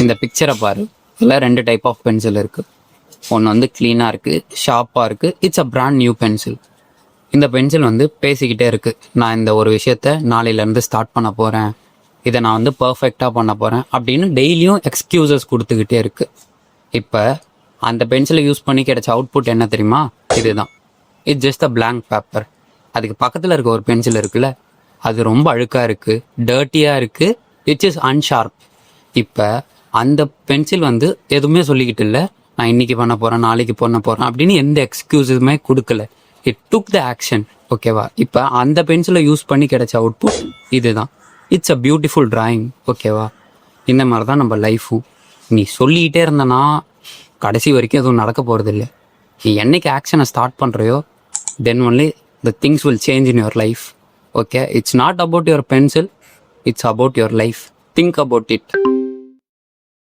இந்த பிக்சரை பாரு, இதில் 2 டைப் ஆஃப் பென்சில் இருக்குது. ஒன்று வந்து க்ளீனாக இருக்குது, ஷார்ப்பாக இருக்குது. It's a brand new pencil. இந்த பென்சில் வந்து பேசிக்கிட்டே இருக்குது, நான் இந்த ஒரு விஷயத்த நாளையிலேருந்து ஸ்டார்ட் பண்ண போகிறேன், இதை நான் வந்து பர்ஃபெக்டாக பண்ண போகிறேன் அப்படின்னு டெய்லியும் எக்ஸ்கியூசஸ் கொடுத்துக்கிட்டே இருக்குது. இப்போ அந்த பென்சிலை யூஸ் பண்ணி கிடைச்ச அவுட்புட் என்ன தெரியுமா? இதுதான். It's just a blank paper. அதுக்கு பக்கத்தில் இருக்க ஒரு பென்சில் இருக்குல்ல, அது ரொம்ப அழுக்காக இருக்குது, டர்ட்டியாக இருக்குது, இட்ஸ் இஸ் அன்ஷார்ப். இப்போ அந்த பென்சில் வந்து எதுவுமே சொல்லிக்கிட்டு இல்லை, நான் இன்றைக்கி பண்ண போகிறேன், நாளைக்கு பண்ண போகிறேன் அப்படின்னு எந்த எக்ஸ்கியூஸுமே கொடுக்கல. It took the action. ஓகேவா? இப்போ அந்த பென்சிலை யூஸ் பண்ணி கிடைச்ச அவுட்புட் இதுதான். It's a beautiful drawing. ஓகேவா? இந்த மாதிரி தான் நம்ம லைஃபும். நீ சொல்லிக்கிட்டே இருந்தனா கடைசி வரைக்கும் எதுவும் நடக்க போகிறதில்ல. நீ என்னைக்கு ஆக்ஷனை start பண்ணுறியோ then only the things will change in your life. Okay, it's not about your pencil, it's about your life. Think about it.